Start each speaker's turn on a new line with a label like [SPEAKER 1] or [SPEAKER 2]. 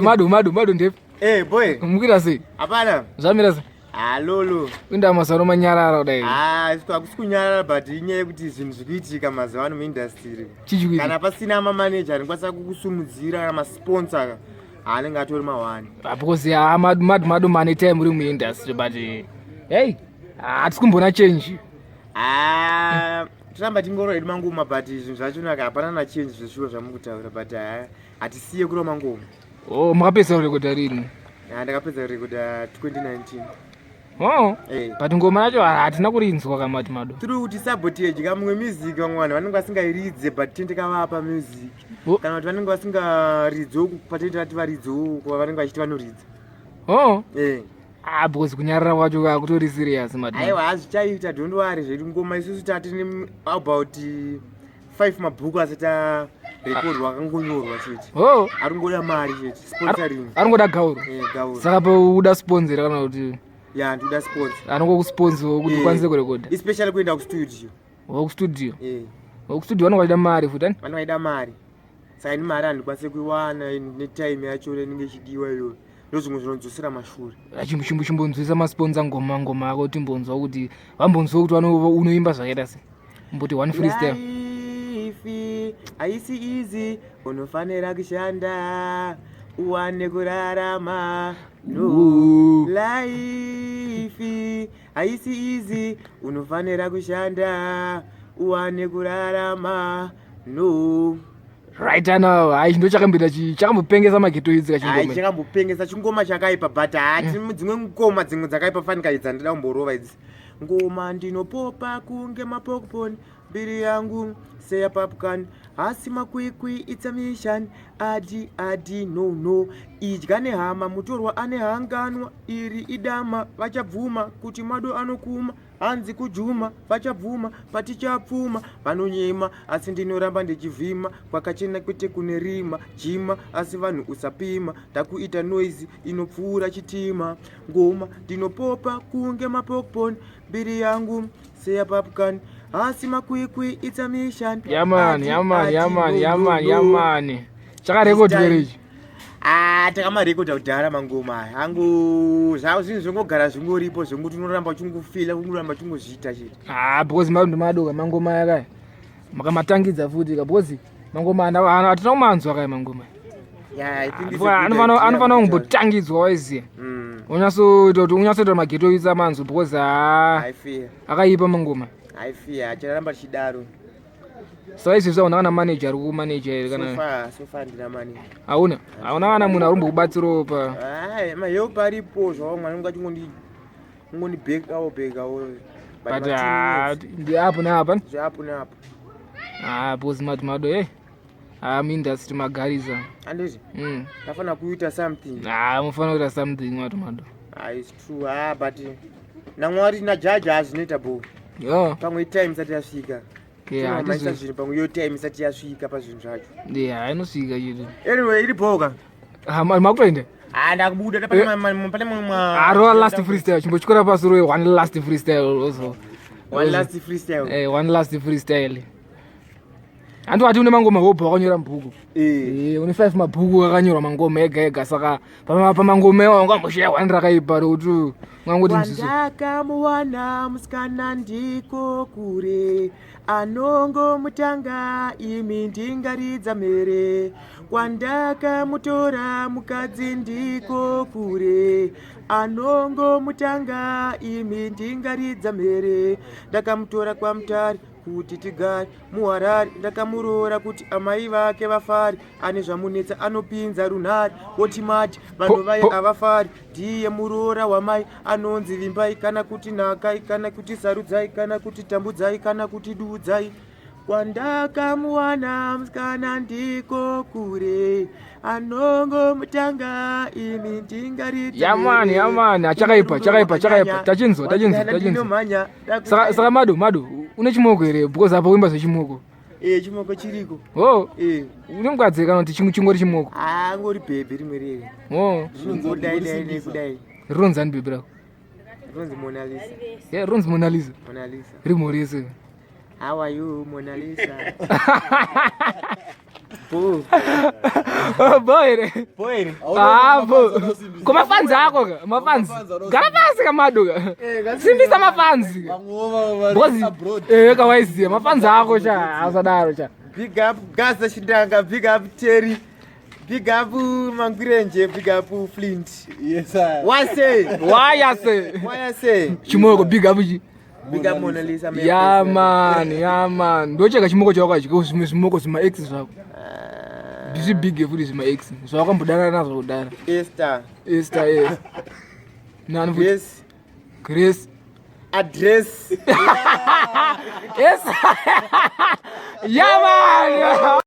[SPEAKER 1] Madu ndep.
[SPEAKER 2] Boy.
[SPEAKER 1] Mukira sei?
[SPEAKER 2] Hapana.
[SPEAKER 1] Zvamira sei?
[SPEAKER 2] Lolo.
[SPEAKER 1] Inda masaro manyarara kudai.
[SPEAKER 2] Hakusi kunyarara but inyaya yekuti zvinhu zvikuitika mazuva ano muindastry.
[SPEAKER 1] Chichikuitika.
[SPEAKER 2] Kana pasina mamaneja anokwanisa kukusumudzira kana masponsor anenge atori mawani.
[SPEAKER 1] Because Madu mane time muri muindastry but hey, hatisi kumbona change.
[SPEAKER 2] Tiramba tingorora hedu mangoma but zvinhu zvacho hapana na change zveshuwa zvamukutaura but hatisiye kurova mangoma.
[SPEAKER 1] Makapedza kurekodha rini?
[SPEAKER 2] Ndakapedza kurekodha 2019.
[SPEAKER 1] But ngoma yacho hatina kurinzwa kamati Madu.
[SPEAKER 2] Tiri kuti sabotage kamwe music vamwe vanhu vanenge vasingaridze but tende kavapa music. Kana kuti vanenge vasingaridzewo patende vati varidzewo kuva vanenge vachiti vanoridza.
[SPEAKER 1] Because kunyarara kwacho kutori serious Madu.
[SPEAKER 2] Aiwa hazvichaita don't worry zvedu ngoma isusu tatine about 5 mabhuku asati arekodwa akangonyorwa chete. Aringoda mari chete sponsoring.
[SPEAKER 1] Aringoda gauro.
[SPEAKER 2] Gauro.
[SPEAKER 1] Saka pauda sponsor kana kuti
[SPEAKER 2] ndoda sponsor.
[SPEAKER 1] Anongokusponsor kuti ukwanise kurekodha.
[SPEAKER 2] Especially kuenda kustudio.
[SPEAKER 1] Kustudio. Kustudio vanovaida mari futi ani?
[SPEAKER 2] Vanovaida mari. Saka ini mari handikwanise kuiwana netime yacho inenge ichidiwa iyoyo. Ndozvimwe zvinonzwisa mashure.
[SPEAKER 1] Chimbonzwisa masponsa ngoma ako timbonzwa kuti vambonzwa kuti unoimba zvakaita sei. Mboti one freestyle.
[SPEAKER 2] Life haisi easy, unofanira kushanda uwane kurarama. No. Life haisi easy, unofanira kushanda uwane kurarama. No.
[SPEAKER 1] Right now, ndo chakambopengesa mageto idzi kachingoma.
[SPEAKER 2] Chakambopengesa chingoma chakaipa but dzimwe ngoma dzimwe dzakaipa fanika idzi ndida kumborova idzi. Ngoma ndinopopa kunge mapokpon biri yangu seya popcorn asi makwikwi it's a mission adi no idya nehama mutorwa ane hanganwa iri idama vachabvuma kuti Madu anokuma hanzi kujuma vachabvuma patichapfuma vanonyema asi ndinoramba ndichivhima kwakachena kwete kune rima jima asi vanhu usapima takuita noise inopfuura chitima. Ngoma ndinopopa kunge mapokpon biri yangu seya popcorn asi makwikwi it's a mission.
[SPEAKER 1] Yamani. Chakarekodwa ichi.
[SPEAKER 2] Takamarekodha kudhara mangoma hangu zvavo zvinhu zvongogara zvingoripo zvokuti unoramba uchingofila unoramba uchingozviita chete.
[SPEAKER 1] Because Madu madoka mangoma yakaya makamatangidza futi because mangoma hatina kumanzwa kaya mangoma. Anofana kumbotangidzwa waiziya. Unyatsoita mageto idzi manzwa because akaipa mangoma.
[SPEAKER 2] Charamba chidaro.
[SPEAKER 1] Sasa izvi zvaona kana manager ari kumanage here kana
[SPEAKER 2] sofa ndina manager.
[SPEAKER 1] Hauna kana munhu ari kumbokubatsirawo pa.
[SPEAKER 2] Mahelp aripo zvavo mwari ngati bekawo.
[SPEAKER 1] But ndi apo neapa.
[SPEAKER 2] Zvapo neapo.
[SPEAKER 1] Because Madu industry magarisa.
[SPEAKER 2] Andizvi? Ndafana kuita something.
[SPEAKER 1] Mufana kuita something Madu.
[SPEAKER 2] It's true. But naMwari najaji hazvinoita bo. Pamwe time isati yasvika. Maisa zvinhu pamwe yo time isati yasvika pazvinhu zvacho.
[SPEAKER 1] Inosvika chete.
[SPEAKER 2] Anyway iripoka.
[SPEAKER 1] Makutoenda?
[SPEAKER 2] Ndakubuda pane
[SPEAKER 1] last freestyle chimbochikora pasi royo one last freestyle also.
[SPEAKER 2] One last freestyle.
[SPEAKER 1] One last freestyle. Handivati une mangoma hobha wakanyora mubhuku. Une 5 mabhuku akanyorwa mangoma ega saka pamangoma ewa ungamboshiya 1 rakaipa rokuti ungangoti mziso.
[SPEAKER 2] Ndakamuwana musikana ndiko kure anongomutanga imi ndingaridza mhere. Kwandakamutora mukadzi ndiko kure anongomutanga imi ndingaridza mhere. Ndakamutora kwaMutare kuti tigare muHarare. Ndakamuroora kuti amai vake vafari ane zvamunetsa anopinza runhare oti mati vanhu vaye havafari. Ndiye muroora wamai anonzi vimbai kana kuti nakai kana kuti sarudzai kana kuti tambudzai kana kuti dudzai. Kwandakamuwana musikana ndiko kure anongomutanga imi ndingaridza.
[SPEAKER 1] Yamani chakaipa tachinzwa. Saka Madu une chimoko here because apa uimba zvechimoko.
[SPEAKER 2] Chimoko chiriko.
[SPEAKER 1] Une mukadzi kana kuti chingori chimoko.
[SPEAKER 2] Ngori bhebhe rimwe riri. Zvinongodai kudai.
[SPEAKER 1] Ronzani bhebhe rako?
[SPEAKER 2] Ronzi Mona Lisa.
[SPEAKER 1] Ronzi Mona Lisa. Rimorese.
[SPEAKER 2] How are you, Mona Lisa?
[SPEAKER 1] Boy.
[SPEAKER 2] Boy.
[SPEAKER 1] Bo. Kuma fans akho ka, mafans. Ngaphansi kamaduka. Simbisa mafans. Because ka wayiziya mafans akho cha asadaro cha.
[SPEAKER 2] Big up Gaza Shindanga, big up Terry. Big up Mangurenje, big up Flint.
[SPEAKER 3] Yes sir.
[SPEAKER 2] Why say?
[SPEAKER 1] Why I say?
[SPEAKER 2] Why I say?
[SPEAKER 1] Chimoko big up ji.
[SPEAKER 2] Big up Mona Lisa.
[SPEAKER 1] Yeah man. Ndocheka chimoko chako chiko simoko sima ex zvako. Ndisi big futhi sima ex. So akambudana nazo kudara.
[SPEAKER 2] Esther.
[SPEAKER 1] Yes. Nani futhi? Grace.
[SPEAKER 2] Address.
[SPEAKER 1] Yes. Yeah man.